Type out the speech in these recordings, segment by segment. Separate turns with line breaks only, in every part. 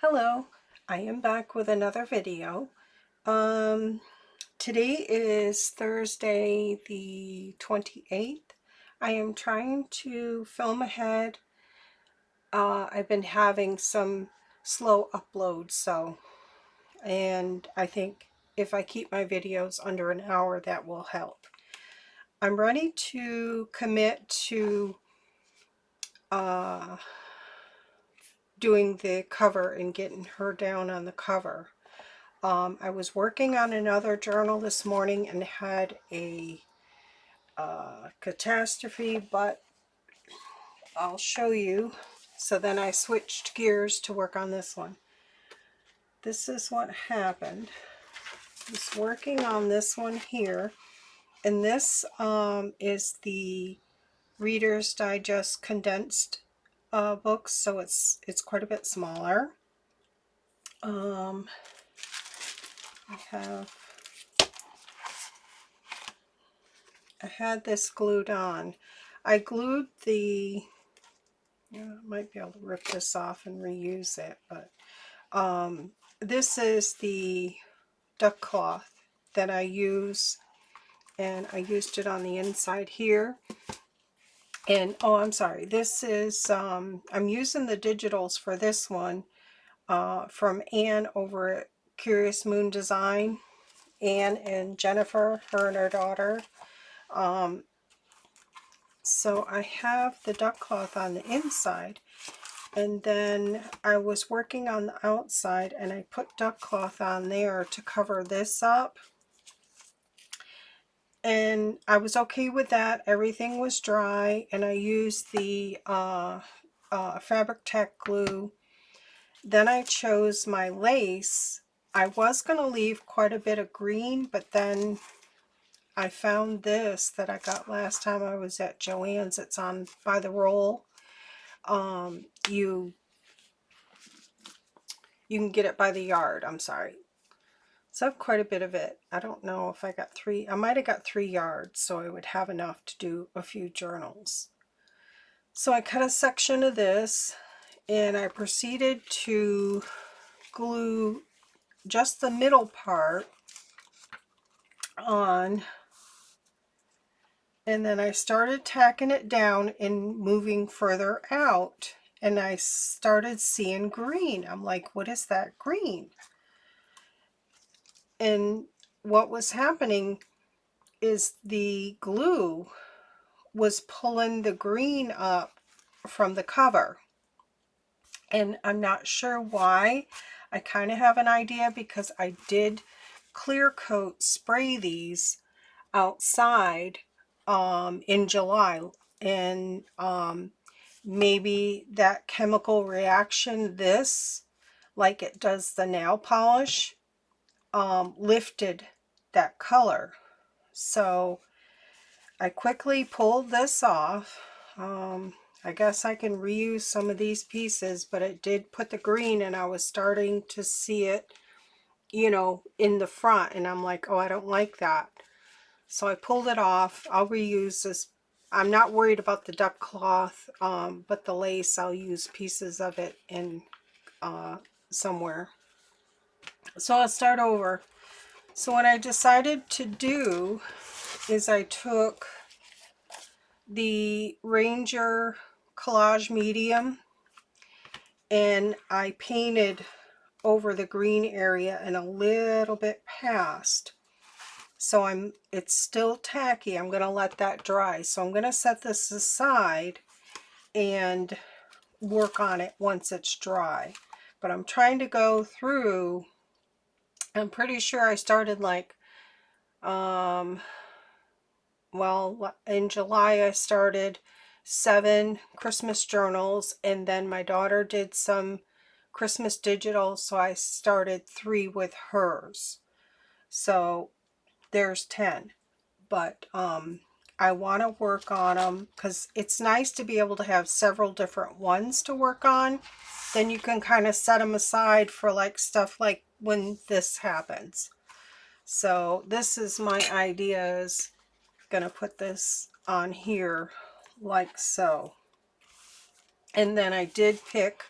Hello, I am back with another video. Um, Today is Thursday the 28th. I am trying to film ahead. I've been having some slow uploads, and I think if I keep my videos under an hour, that will help. I'm ready to commit to doing the cover and getting her down on the cover. I was working on another journal this morning and had a catastrophe, but I'll show you. So then I switched gears to work on this one. This is what happened. I was working on this one here, and this is the Reader's Digest condensed book, so it's quite a bit smaller. I had this glued on. I glued the, I might be able to rip this off and reuse it, but this is the duck cloth that I use, and I used it on the inside here. And oh, I'm sorry, this is, I'm using the digitals for this one from Anne over at Curious Moon Design. Anne and Jennifer, her and her daughter. So I have the duck cloth on the inside, and then I was working on the outside and I put duck cloth on there to cover this up, and I was okay with that. Everything was dry, and I used the fabric tack glue. Then I chose my lace. I was going to leave quite a bit of green, but then I found this that I got last time I was at Joann's. It's on by the roll. You can get it by the yard. I'm sorry. So I have quite a bit of it. I don't know if I got 3. I might have got 3 yards, so I would have enough to do a few journals. So I cut a section of this, and I proceeded to glue just the middle part on, and then I started tacking it down and moving further out, and I started seeing green. I'm like, what is that green? And what was happening is the glue was pulling the green up from the cover, and I'm not sure why. I kind of have an idea because I did clear coat spray these outside in July, and maybe that chemical reaction, this, like it does the nail polish, lifted that color. So I quickly pulled this off. I guess I can reuse some of these pieces, but it did put the green, and I was starting to see it, you know, in the front, and I'm like, oh, I don't like that. So I pulled it off. I'll reuse this. I'm not worried about the duck cloth, but the lace, I'll use pieces of it in somewhere. So I'll start over. So what I decided to do is I took the Ranger Collage Medium, and I painted over the green area and a little bit past. So it's still tacky. I'm going to let that dry. So I'm going to set this aside and work on it once it's dry. But I'm trying to go through. I'm pretty sure I started like, well, in July I started 7 Christmas journals, and then my daughter did some Christmas digital, so I started 3 with hers. So there's 10. But I want to work on them because it's nice to be able to have several different ones to work on. Then you can kind of set them aside for like stuff like when this happens. So this is my idea, is gonna put this on here like so. And then I did pick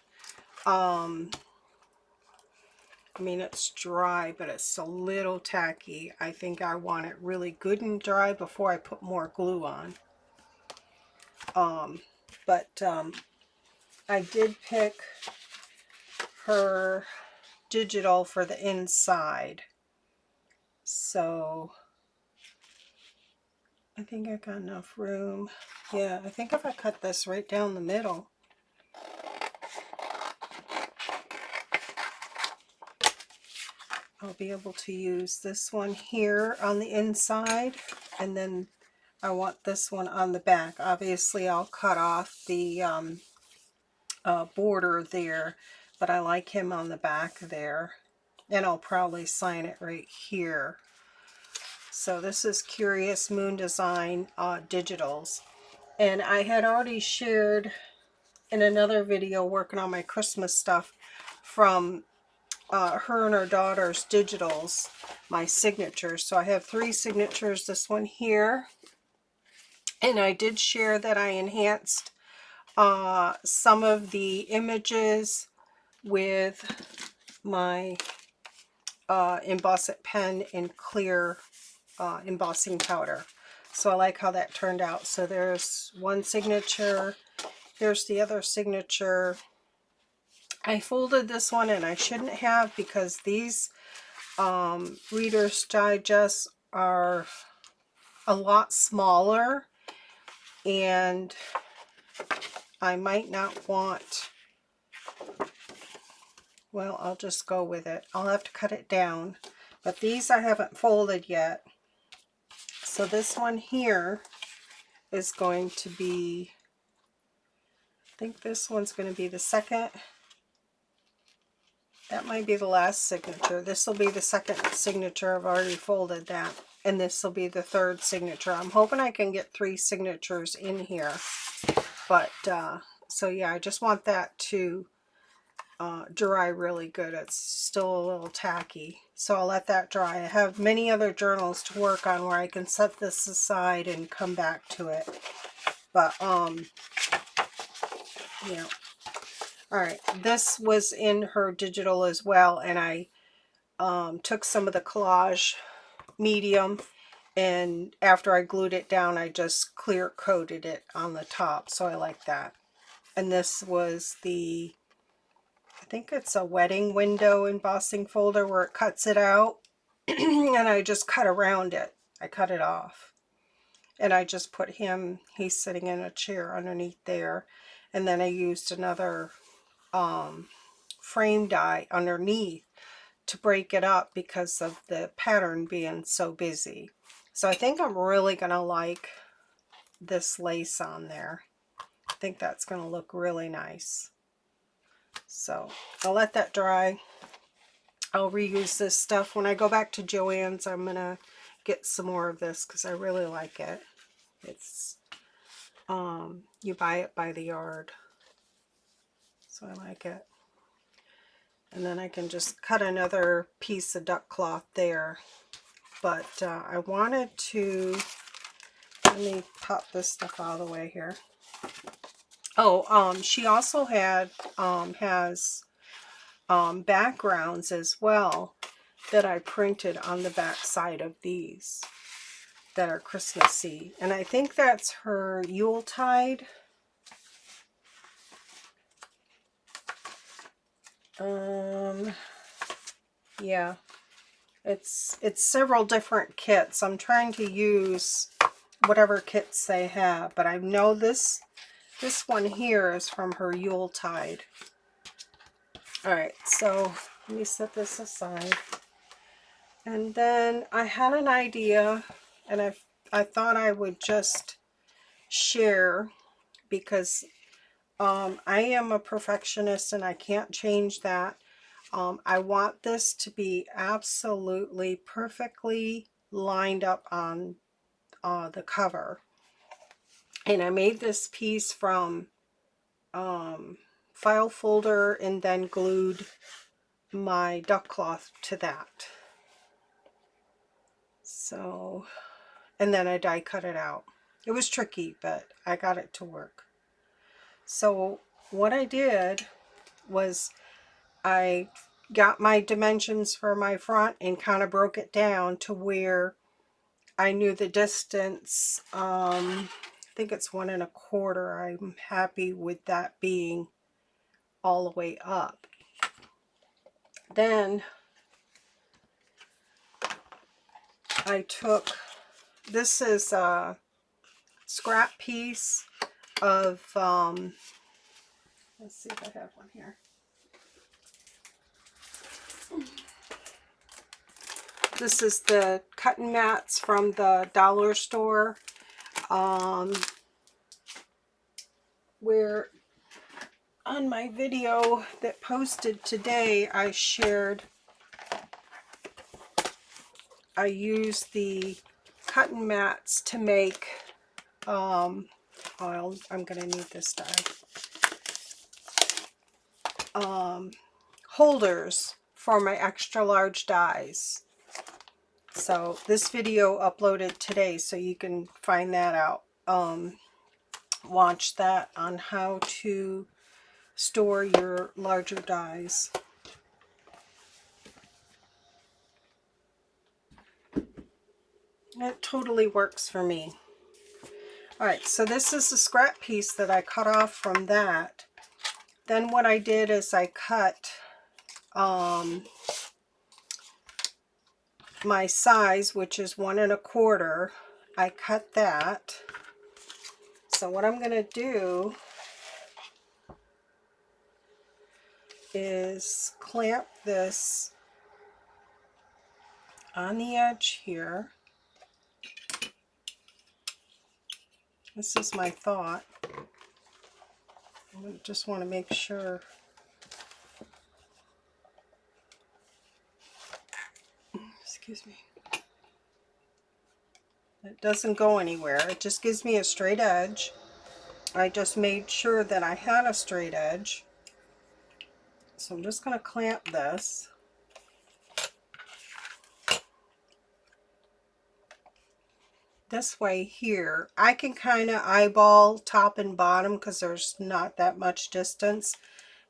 I mean, it's dry, but it's a little tacky. I think I want it really good and dry before I put more glue on. But I did pick her digital for the inside. So I think I got enough room. Yeah, I think if I cut this right down the middle, I'll be able to use this one here on the inside, and then I want this one on the back. Obviously, I'll cut off the border there, but I like him on the back there, and I'll probably sign it right here. So this is Curious Moon Design Digitals, and I had already shared in another video working on my Christmas stuff from her and her daughter's digitals, my signatures. So I have 3 signatures, this one here, and I did share that I enhanced some of the images with my Emboss It pen in clear embossing powder. So I like how that turned out. So there's one signature, here's the other signature. I folded this one, and I shouldn't have, because these Reader's Digest are a lot smaller, and I might not want, well, I'll just go with it. I'll have to cut it down, but these I haven't folded yet. So this one here is going to be, I think this one's going to be the second. That might be the last signature. This will be the second signature. I've already folded that. And this will be the third signature. I'm hoping I can get 3 signatures in here. But, so yeah, I just want that to dry really good. It's still a little tacky. So I'll let that dry. I have many other journals to work on where I can set this aside and come back to it. But, yeah. Alright, this was in her digital as well, and I took some of the collage medium, and after I glued it down, I just clear coated it on the top, so I like that. And this was the, I think it's a wedding window embossing folder where it cuts it out, and I just cut around it. I cut it off. And I just put him, he's sitting in a chair underneath there, and then I used another frame die underneath to break it up because of the pattern being so busy. So I think I'm really going to like this lace on there. I think that's going to look really nice. So I'll let that dry. I'll reuse this stuff. When I go back to Joann's, I'm going to get some more of this because I really like it. It's, you buy it by the yard. So I like it. And then I can just cut another piece of duck cloth there. But I wanted to, let me pop this stuff out of the way here. Oh, she also has backgrounds as well that I printed on the back side of these that are Christmassy. And I think that's her Yuletide. Yeah, it's several different kits. I'm trying to use whatever kits they have, but I know this one here is from her Yuletide. Alright, so let me set this aside. And then I had an idea, and I thought I would just share, because I am a perfectionist and I can't change that. I want this to be absolutely perfectly lined up on the cover. And I made this piece from file folder and then glued my duck cloth to that. So, and then I die cut it out. It was tricky, but I got it to work. So what I did was I got my dimensions for my front and kind of broke it down to where I knew the distance. I think it's 1.25. I'm happy with that being all the way up. Then I took, this is a scrap piece of, let's see if I have one here. This is the cutting mats from the dollar store, where on my video that posted today, I shared, I used the cutting mats to make, I'm going to need this die, holders for my extra large dies. So this video uploaded today, so you can find that out. Watch that on how to store your larger dies. It totally works for me. Alright, so this is the scrap piece that I cut off from that. Then what I did is I cut my size, which is 1.25. I cut that. So what I'm going to do is clamp this on the edge here. This is my thought. I just want to make sure. Excuse me. It doesn't go anywhere. It just gives me a straight edge. I just made sure that I had a straight edge. So I'm just going to clamp this. This way here, I can kind of eyeball top and bottom because there's not that much distance.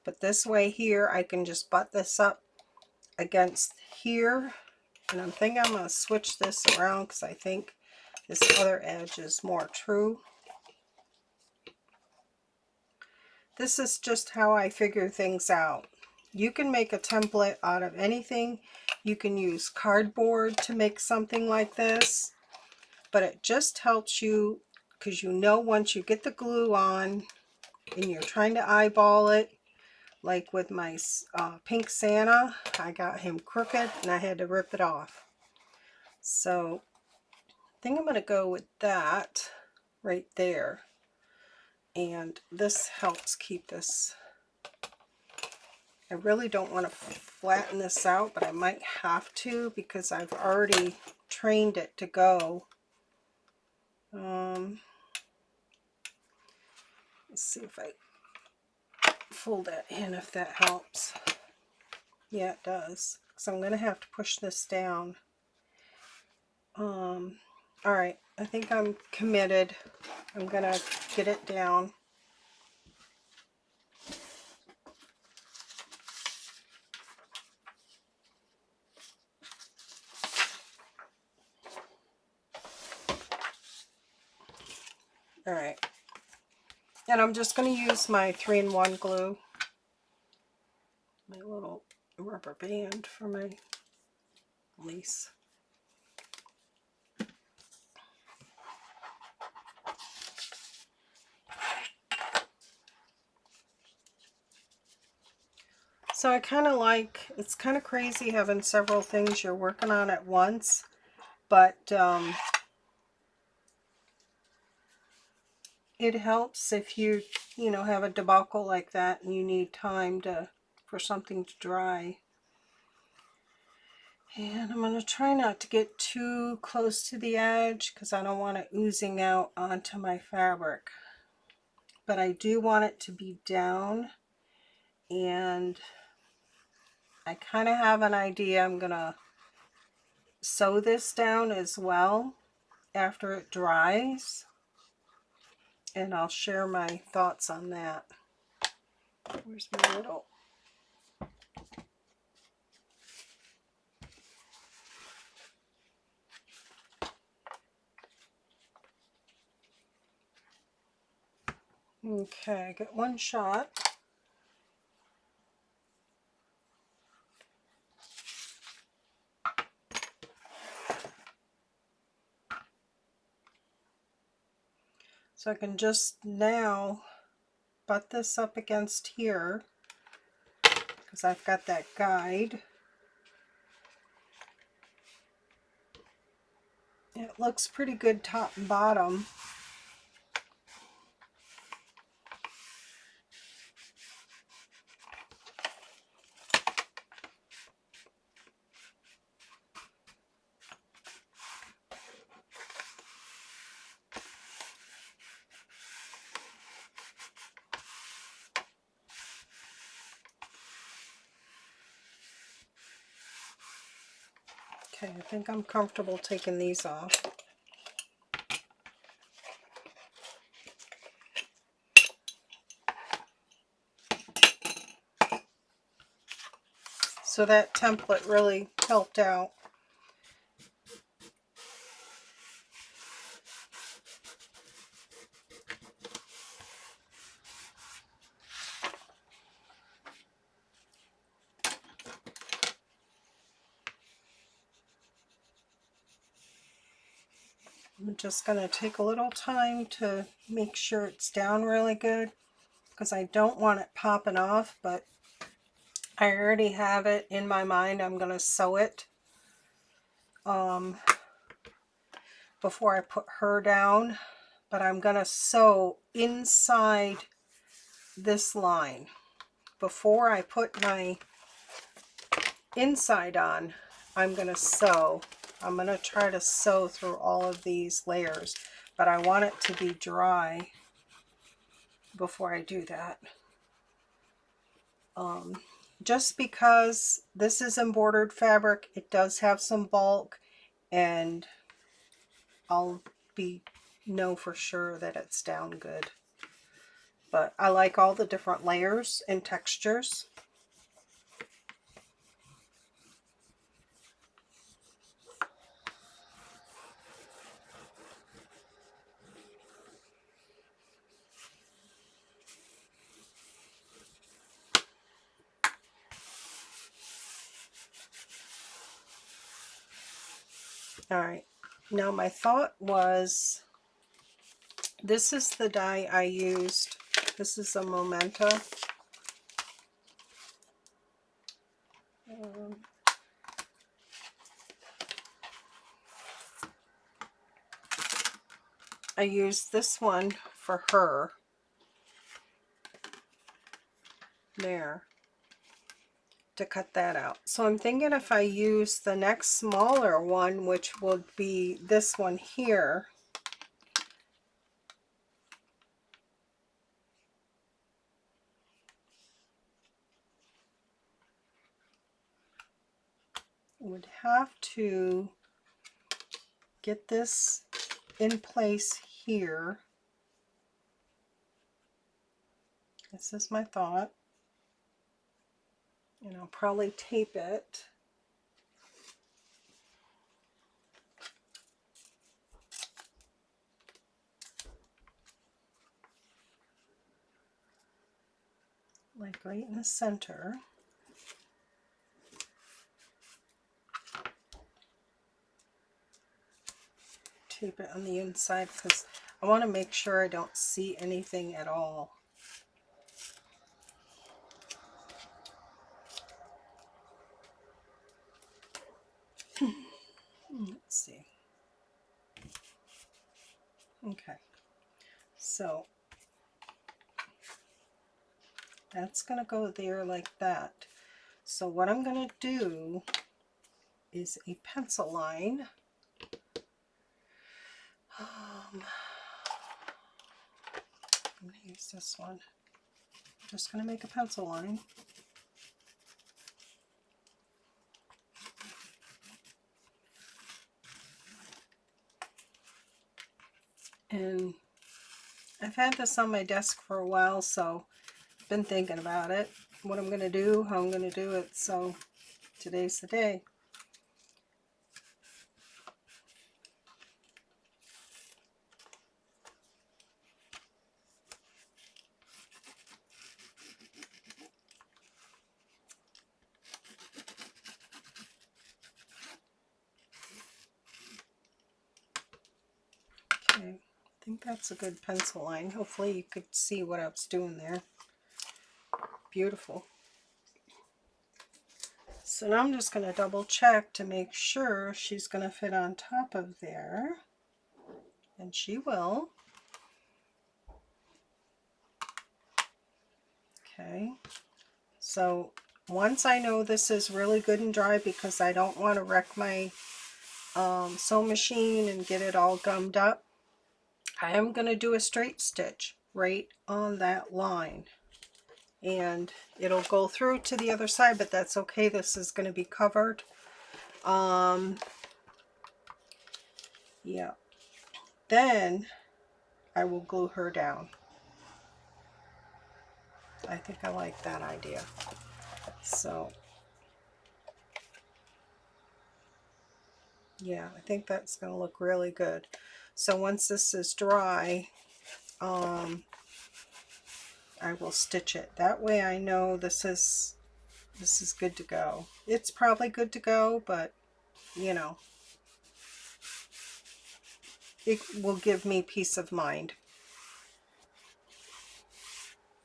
But this way here, I can just butt this up against here. And I'm thinking I'm going to switch this around because I think this other edge is more true. This is just how I figure things out. You can make a template out of anything. You can use cardboard to make something like this. But it just helps you because you know once you get the glue on and you're trying to eyeball it, like with my pink Santa, I got him crooked and I had to rip it off. So I think I'm going to go with that right there. And this helps keep this. I really don't want to flatten this out, but I might have to because I've already trained it to go. Let's see if I fold that in, if that helps. Yeah, it does. So I'm going to have to push this down. Alright, I think I'm committed. I'm going to get it down. Alright. And I'm just going to use my 3-in-1 glue. My little rubber band for my lace. So I kind of like, it's kind of crazy having several things you're working on at once, but it helps if you have a debacle like that and you need time for something to dry. And I'm going to try not to get too close to the edge because I don't want it oozing out onto my fabric. But I do want it to be down, and I kind of have an idea. I'm going to sew this down as well after it dries, and I'll share my thoughts on that. Where's my little... Okay, I get one shot. So I can just now butt this up against here because I've got that guide. It looks pretty good top and bottom. Okay, I think I'm comfortable taking these off. So that template really helped out. I'm just going to take a little time to make sure it's down really good because I don't want it popping off, but I already have it in my mind. I'm going to sew it before I put her down, but I'm going to sew inside this line. Before I put my inside on, I'm going to sew. I'm going to try to sew through all of these layers, but I want it to be dry before I do that. Just because this is embroidered fabric, it does have some bulk, and I'll know for sure that it's down good. But I like all the different layers and textures. All right, now my thought was, this is the dye I used. This is a Momenta. I used this one for her. There. To cut that out. So I'm thinking if I use the next smaller one, which will be this one here, would have to get this in place here. This is my thought. And I'll probably tape it. Like right in the center. Tape it on the inside because I want to make sure I don't see anything at all. Let's see. Okay, so that's going to go there like that. So what I'm going to do is a pencil line. I'm going to use this one. I'm just going to make a pencil line. And I've had this on my desk for a while, so I've been thinking about it, what I'm going to do, how I'm going to do it, so today's the day. think that's a good pencil line. Hopefully you could see what I was doing there. Beautiful. So now I'm just going to double check to make sure she's going to fit on top of there. And she will. Okay. So once I know this is really good and dry, because I don't want to wreck my sewing machine and get it all gummed up, I am going to do a straight stitch right on that line. And it'll go through to the other side, but that's okay. This is going to be covered. Yeah. Then I will glue her down. I think I like that idea. So yeah, I think that's going to look really good. So once this is dry, I will stitch it. That way I know this is good to go. It's probably good to go, but you know, it will give me peace of mind.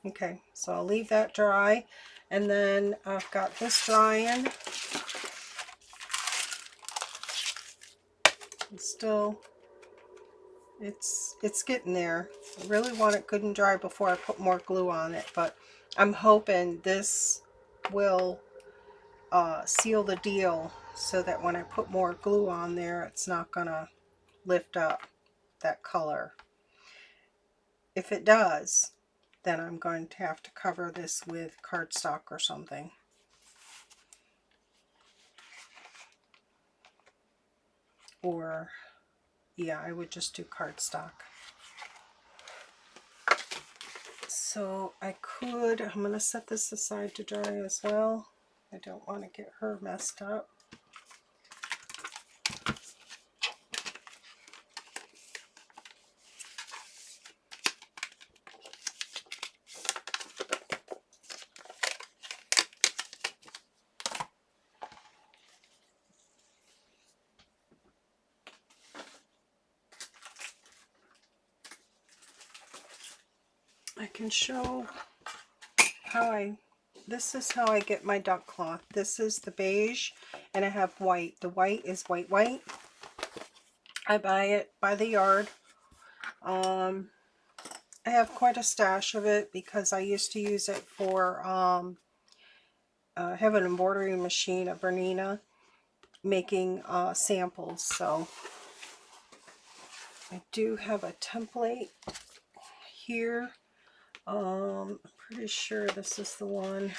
Okay, so I'll leave that dry, and then I've got this drying. Still, it's getting there. I really want it good and dry before I put more glue on it, but I'm hoping this will seal the deal so that when I put more glue on there, it's not gonna lift up that color. If it does, then I'm going to have to cover this with cardstock or something. Or, yeah, I would just do cardstock. So I'm going to set this aside to dry as well. I don't want to get her messed up. I can show how this is how I get my duck cloth. This is the beige, and I have white. The white is white. I buy it by the yard. I have quite a stash of it because I used to use it for, I have an embroidery machine, a Bernina, making samples. So I do have a template here. I'm pretty sure this is the one.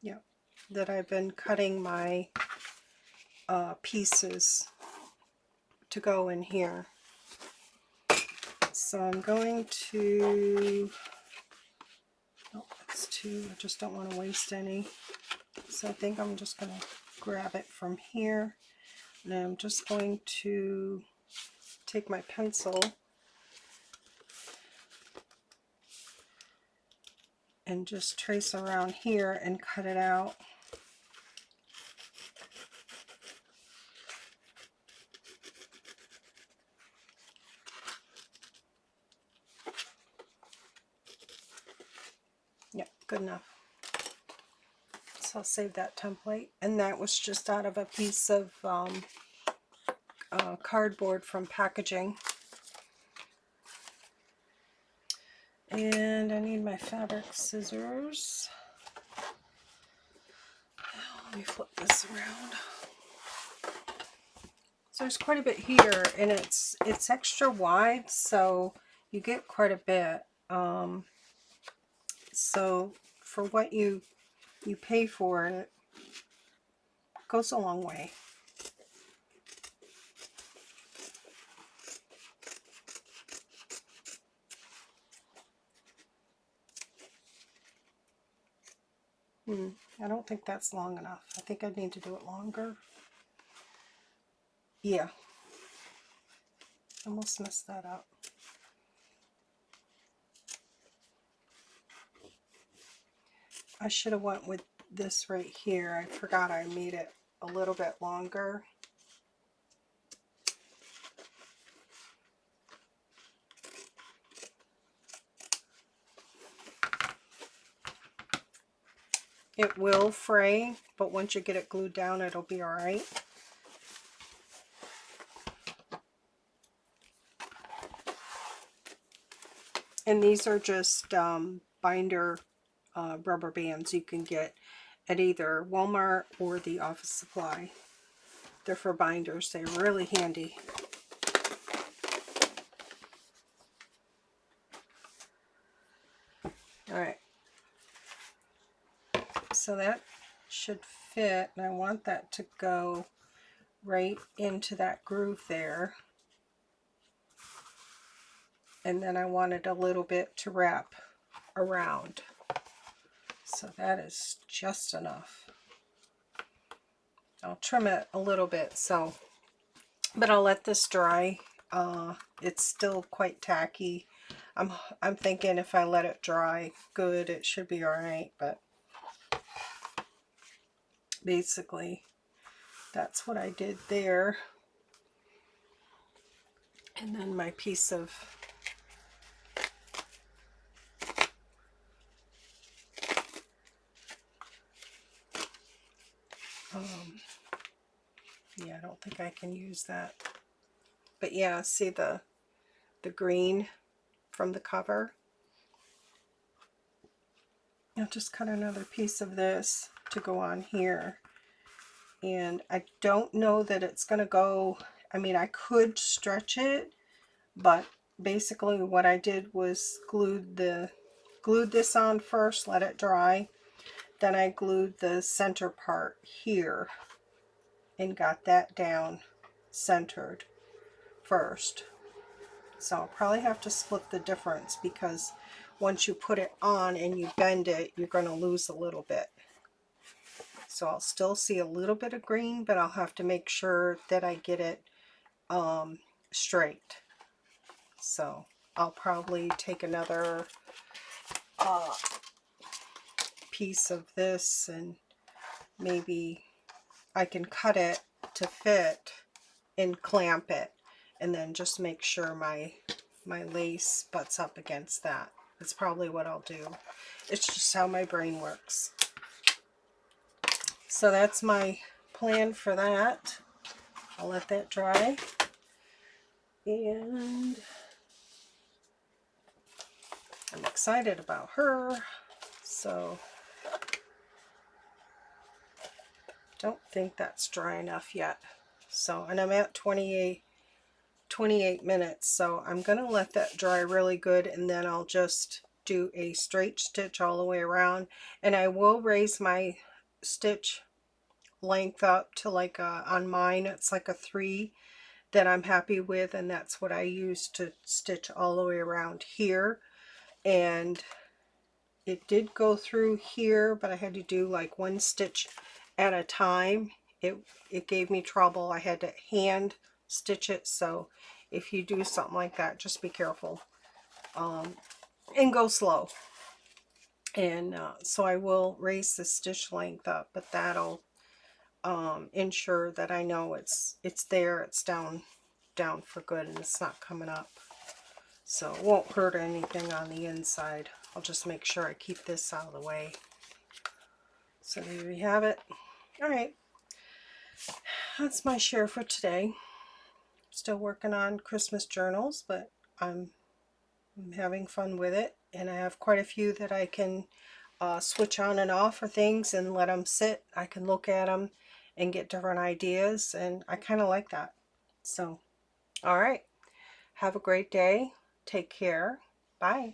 Yeah, that I've been cutting my pieces to go in here. So I'm going to, oh, that's two, I just don't want to waste any. So I think I'm just going to grab it from here. And I'm just going to take my pencil and just trace around here and cut it out. Yep, good enough. So I'll save that template. And that was just out of a piece of cardboard from packaging. And I need my fabric scissors. Let me flip this around. So there's quite a bit here, and it's extra wide, so you get quite a bit. So for what you pay for it, goes a long way. I don't think that's long enough. I think I need to do it longer. Yeah. Almost messed that up. I should have went with this right here. I forgot I made it a little bit longer. It will fray, but once you get it glued down, it'll be all right. And these are just binder rubber bands you can get at either Walmart or the office supply. They're for binders. They're really handy. All right. So that should fit, and I want that to go right into that groove there. And then I wanted a little bit to wrap around. So that is just enough. I'll trim it a little bit, but I'll let this dry. It's still quite tacky. I'm thinking if I let it dry good, it should be all right, but basically that's what I did there. And then my piece of yeah, I don't think I can use that. But yeah, see the green from the cover? I'll just cut another piece of this to go on here. And I don't know that it's going to go, I mean, I could stretch it, but basically what I did was glued this on first, let it dry. Then I glued the center part here and got that down centered first. So I'll probably have to split the difference, because once you put it on and you bend it, you're going to lose a little bit. So I'll still see a little bit of green, but I'll have to make sure that I get it straight. So I'll probably take another piece of this, and maybe I can cut it to fit and clamp it, and then just make sure my lace butts up against that. That's probably what I'll do. It's just how my brain works. So that's my plan for that. I'll let that dry. And I'm excited about her. So don't think that's dry enough yet. So, and I'm at 28 minutes. So I'm going to let that dry really good, and then I'll just do a straight stitch all the way around. And I will raise my stitch length up to like on mine, it's like a 3 that I'm happy with, and that's what I use to stitch all the way around here. And it did go through here, but I had to do like 1 stitch at a time. It gave me trouble. I had to hand stitch it. So if you do something like that, just be careful and go slow. And so I will raise the stitch length up, but that'll ensure that I know it's there, it's down for good, and it's not coming up. So it won't hurt anything on the inside. I'll just make sure I keep this out of the way. So there we have it. All right, that's my share for today. Still working on Christmas journals, but I'm having fun with it, and I have quite a few that I can switch on and off for things and let them sit. I can look at them and get different ideas, and I kind of like that. So, all right, have a great day. Take care. Bye.